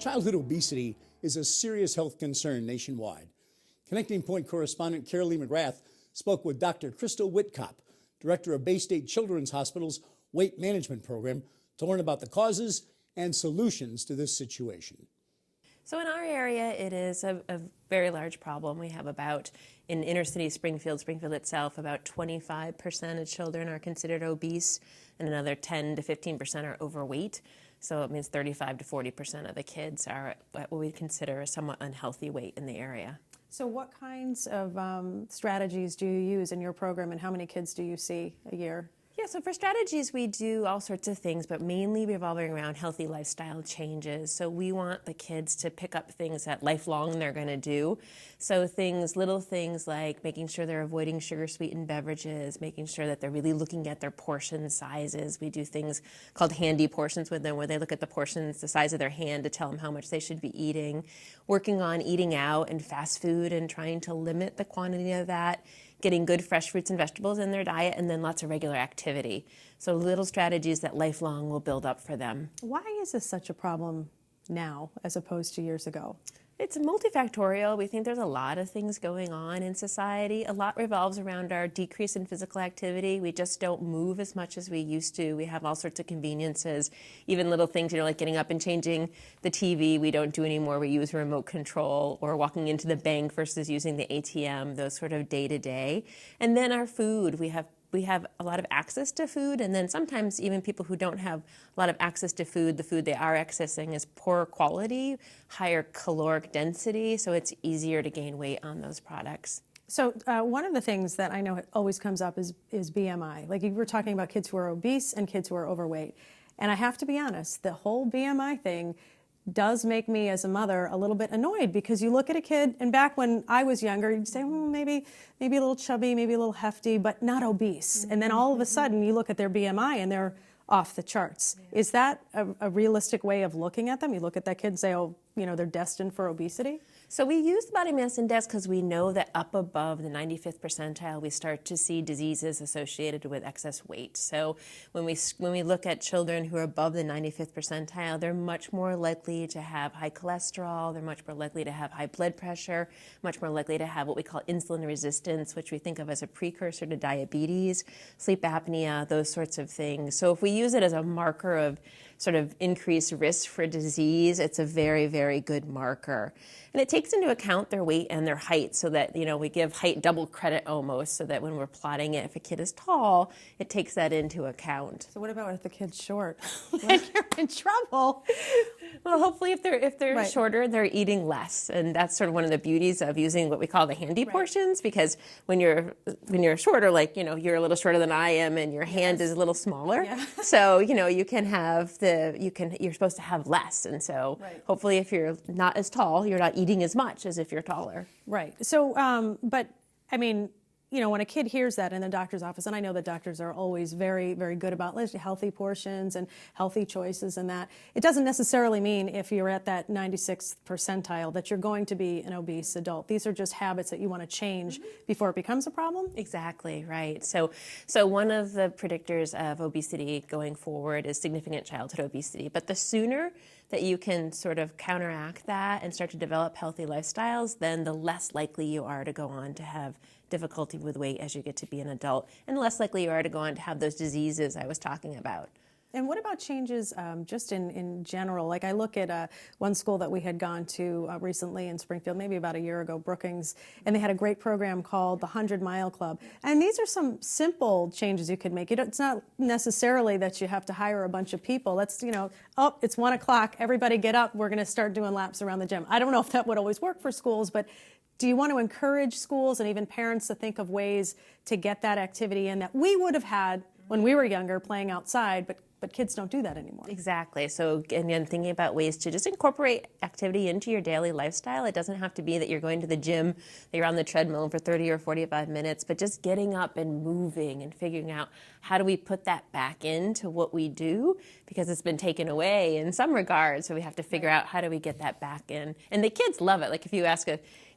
Childhood obesity is a serious health concern nationwide. Connecting Point correspondent Carolee McGrath spoke with Dr. Chrystal Wittkopp, director of Baystate Children's Hospital's weight management program, to learn about the causes and solutions to this situation. So in our area, it is a very large problem. We have about, in inner city Springfield itself, about 25% of children are considered obese, and another 10 to 15% are overweight. So it means 35 to 40% of the kids are at what we consider a somewhat unhealthy weight in the area. So what kinds of strategies do you use in your program, and how many kids do you see a year? Yeah, so for strategies, we do all sorts of things, but mainly revolving around healthy lifestyle changes. So we want the kids to pick up things that lifelong they're going to do. So little things like making sure they're avoiding sugar-sweetened beverages, making sure that they're really looking at their portion sizes. We do things called handy portions with them, where they look at the portions the size of their hand to tell them how much they should be eating. Working on eating out and fast food and trying to limit the quantity of that. Getting good fresh fruits and vegetables in their diet, and then lots of regular activity. So little strategies that lifelong will build up for them. Why is this such a problem now as opposed to years ago? It's multifactorial. We think there's a lot of things going on in society. A lot revolves around our decrease in physical activity. We just don't move as much as we used to. We have all sorts of conveniences, even little things, like getting up and changing the TV. We don't do anymore. We use remote control, or walking into the bank versus using the ATM, those sort of day-to-day. And then our food. We have a lot of access to food, and then sometimes even people who don't have a lot of access to food, the food they are accessing is poor quality, higher caloric density, so it's easier to gain weight on those products. So one of the things that I know always comes up is BMI. Like, you were talking about kids who are obese and kids who are overweight. And I have to be honest, the whole BMI thing does make me as a mother a little bit annoyed, because you look at a kid, and back when I was younger, you'd say, maybe a little chubby, maybe a little hefty, but not obese. Mm-hmm. And then all of a sudden you look at their BMI and they're off the charts. Yeah. Is that a realistic way of looking at them? You look at that kid and say, they're destined for obesity? So we use the body mass index because we know that up above the 95th percentile, we start to see diseases associated with excess weight. So when we look at children who are above the 95th percentile, they're much more likely to have high cholesterol, they're much more likely to have high blood pressure, much more likely to have what we call insulin resistance, which we think of as a precursor to diabetes, sleep apnea, those sorts of things. So if we use it as a marker of sort of increased risk for disease, it's a very, very good marker. And it takes into account their weight and their height, so that, we give height double credit almost, so that when we're plotting it, if a kid is tall, it takes that into account. So what about if the kid's short? Then you're in trouble. Well, hopefully if they're right. shorter, they're eating less. And that's sort of one of the beauties of using what we call the handy portions, because when you're shorter, like, you're a little shorter than I am, and your hand is a little smaller. Yeah. So, you can have you're supposed to have less. And so hopefully if you're not as tall, you're not eating as much as if you're taller. Right. So, but I mean, when a kid hears that in the doctor's office, and I know that doctors are always very, very good about healthy portions and healthy choices and that, it doesn't necessarily mean if you're at that 96th percentile that you're going to be an obese adult. These are just habits that you want to change before it becomes a problem? Exactly, right. So one of the predictors of obesity going forward is significant childhood obesity. But the sooner that you can sort of counteract that and start to develop healthy lifestyles, then the less likely you are to go on to have difficulty with weight as you get to be an adult, and the less likely you are to go on to have those diseases I was talking about. And what about changes just in general? Like, I look at one school that we had gone to recently in Springfield, maybe about a year ago, Brookings, and they had a great program called the 100-Mile Club. And these are some simple changes you could make. It's not necessarily that you have to hire a bunch of people. That's, it's 1 o'clock, everybody get up, we're going to start doing laps around the gym. I don't know if that would always work for schools, but do you want to encourage schools and even parents to think of ways to get that activity in that we would have had when we were younger playing outside, but kids don't do that anymore? Exactly. So again, thinking about ways to just incorporate activity into your daily lifestyle. It doesn't have to be that you're going to the gym, that you're on the treadmill for 30 or 45 minutes, but just getting up and moving and figuring out how do we put that back into what we do, because it's been taken away in some regards. So we have to figure out how do we get that back in. And the kids love it. Like, if you ask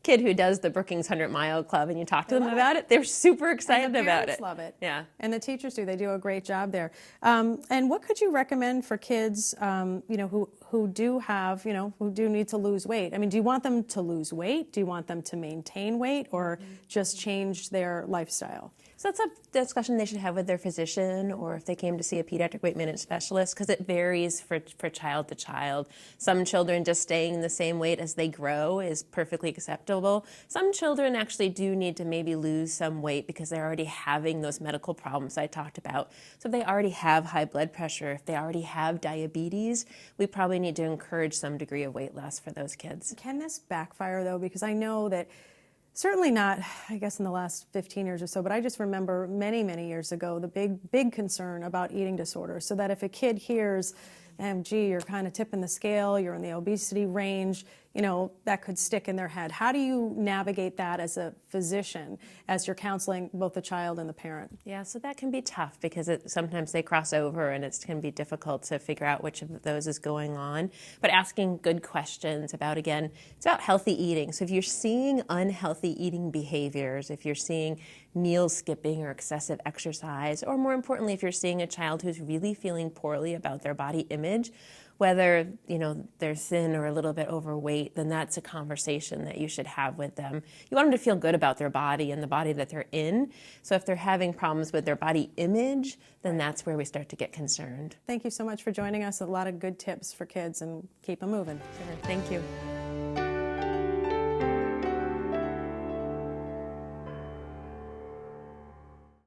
kid who does the Brookings 100-mile club and you talk to them about it, they're super excited And the about parents it. love it. Yeah. And the teachers do. They do a great job there. And what could you recommend for kids, who do have, who do need to lose weight? I mean, do you want them to lose weight? Do you want them to maintain weight, or just change their lifestyle? So that's a discussion they should have with their physician, or if they came to see a pediatric weight management specialist, because it varies for child to child. Some children just staying the same weight as they grow is perfectly acceptable. Some children actually do need to maybe lose some weight because they're already having those medical problems I talked about. So if they already have high blood pressure, if they already have diabetes, we probably need to encourage some degree of weight loss for those kids. Can this backfire, though? Because I know that certainly not, I guess, in the last 15 years or so, but I just remember many, many years ago, the big concern about eating disorders. So that if a kid hears, gee, you're kind of tipping the scale, you're in the obesity range, that could stick in their head. How do you navigate that as a physician, as you're counseling both the child and the parent? Yeah, so that can be tough because sometimes they cross over and it can be difficult to figure out which of those is going on. But asking good questions about, again, it's about healthy eating. So if you're seeing unhealthy eating behaviors, if you're seeing meal skipping or excessive exercise, or more importantly, if you're seeing a child who's really feeling poorly about their body image, whether they're thin or a little bit overweight, then that's a conversation that you should have with them. You want them to feel good about their body and the body that they're in. So if they're having problems with their body image, then that's where we start to get concerned. Thank you so much for joining us. A lot of good tips for kids, and keep them moving. Sure. Thank you.